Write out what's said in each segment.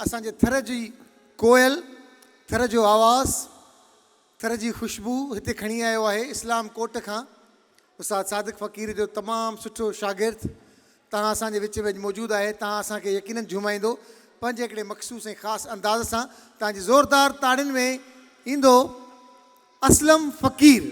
असांजे थर जी कोयल, थर जो आवाज़, थर जी ख़ुशबू हिते खणी आयो आहे इस्लाम कोट खां उस्ताद सादिक फ़क़ीर जो तमामु सुठो शागिर्द। तव्हां असांजे विच में मौजूदु आहे। तव्हां असांखे यकीनन झुमाईंदो पंहिंजे हिकिड़े मख़सूस ऐं ख़ासि अंदाज़ सां। तव्हांजी ज़ोरदार ताड़ियुनि में ईंदो असलम फ़क़ीर।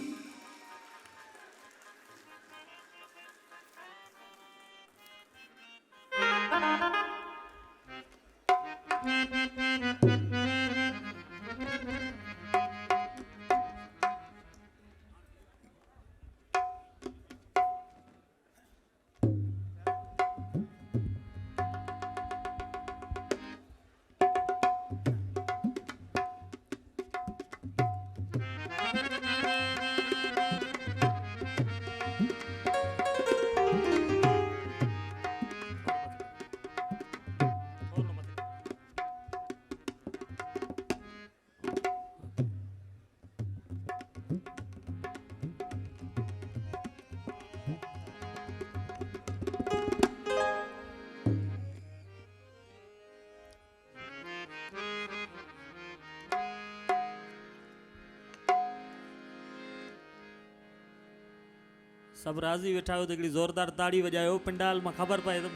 सब राज़ी वेठा हो तो हिकिड़ी ज़ोरदार ताड़ी वॼायो पंडाल में ख़बर पए तो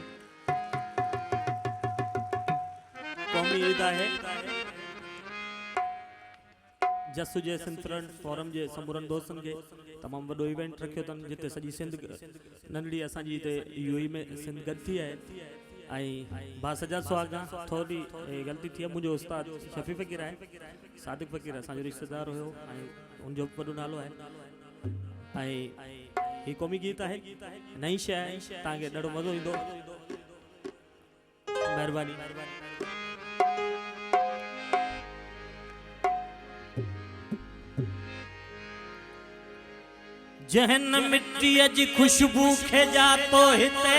क़ौमी ईद आहे। जसु जे सिंध फ्रंट फोरम जे समूरनि दोस्तनि खे तमामु वॾो इवेंट रखियो अथनि जिते सॼी सिंध नंढड़ी असांजी हिते यूएई में सिंध गॾु थी आहे। ऐं बा सजा सुहागा थोरी ग़लती थी आहे। मुंहिंजो उस्ताद शफ़ी फ़क़ीर आहे, सादिक फ़क़ीर असांजो रिश्तेदार हुयो ऐं उनजो वॾो नालो आहे। ऐं ही क़ौमी गीत है, नई शइ आहे, तव्हांखे ॾाढो मज़ो ईंदो। महिरबानी। जहन मिट्टीअ जी ख़ुशबू खे जातो हिते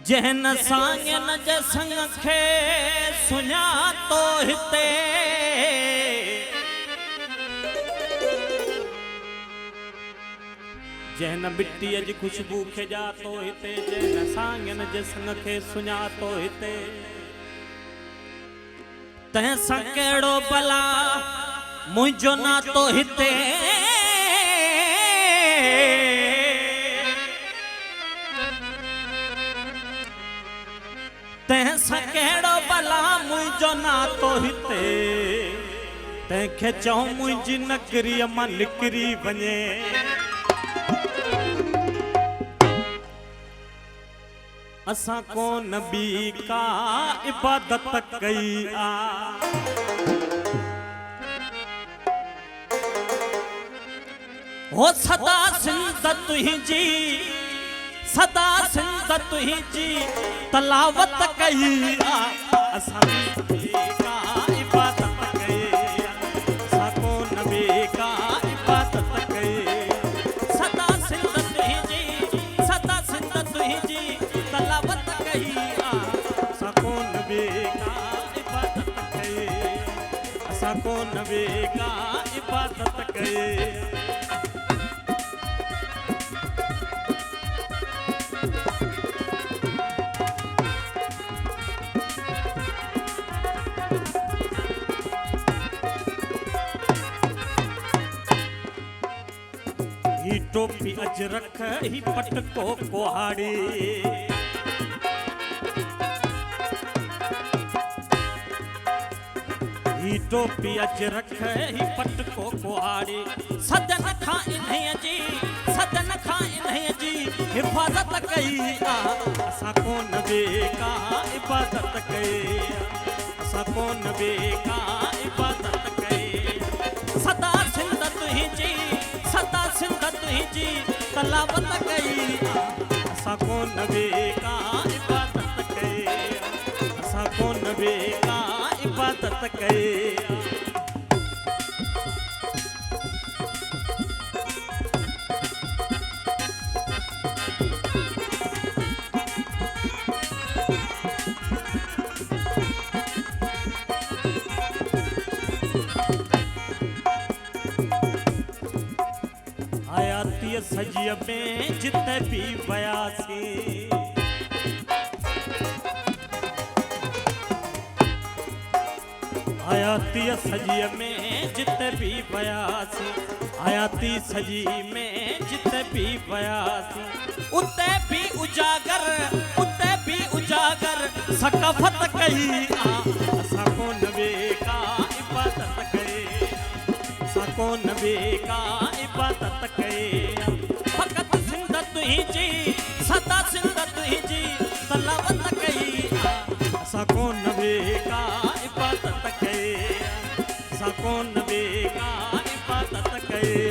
जहन साॻियन जे संग खे सुञातो हिते जहन मिट्टीअ जी ख़ुशबू खे जातो हिते जहन साॻियन जे संग खे सुञातो हिते तंहिंसां कहिड़ो भला मुंहिंजो नातो हिते तंहिंसां कहिड़ो भला मुंहिंजो नातो हिते तंहिंखे चऊं मुंहिंजी नगरीअ मां निकिरी वञे असां कोन ॿी का इबादत कई आ हो सदा सिंध तुंहिंजी सदा सिंध तुंहिंजी तलावत कई आ असां ॿी का इबादत कई असां कोन ॿी का इबादत कई सदा सिंध तुंहिंजी तलावत कई आ असां कोन ॿी का इबादत कई असां कोन ॿी का इबादत कई। ही टोपी अजरख ही पटको कोहाड़ी ही टोपी अजरख ही पटको कोहाड़ी सदन खां इन्हीअ जी हिफ़ाज़त कई आ असां कोन ॿी का इबादत कई असां कोन ॿी का इबादत कई सदा सिंध तुंहिंजी तलावत कई असां कोन ॿी का इबादत कई असां कोन ॿी का इबादत कई। सजीअ में जिते भी वियासीं आयाती सजीअ में जिते भी वियासीं आयाती सजी में जिते भी वियासीं उते भी उजागर सकाफत कई असां कोन बेका इबादत कई असां कोन बेका इबादत कई फक़त सिंध तुंहिंजी सदा सिंध तुंहिंजी तलावत कई असां कोन बेका इबादत कई असां कोन बेका इबादत कई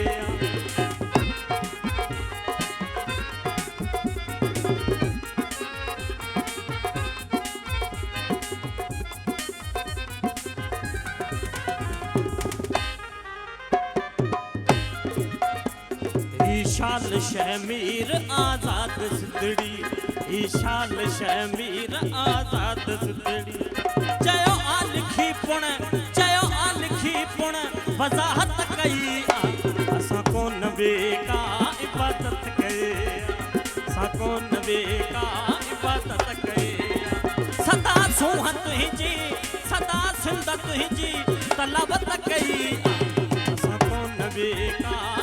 ईशाल शमीर आजाद सिंधड़ी ईशाल शमीर आजाद सिंधड़ी चयो आलिखी पुण वज़ाहत कई असां कोन बेका इबादत कई असां कोन बेका इबादत कई सदा सूंह तुंहिंजी सदा सिंध तुंहिंजी तलावत कई असां कोन बेका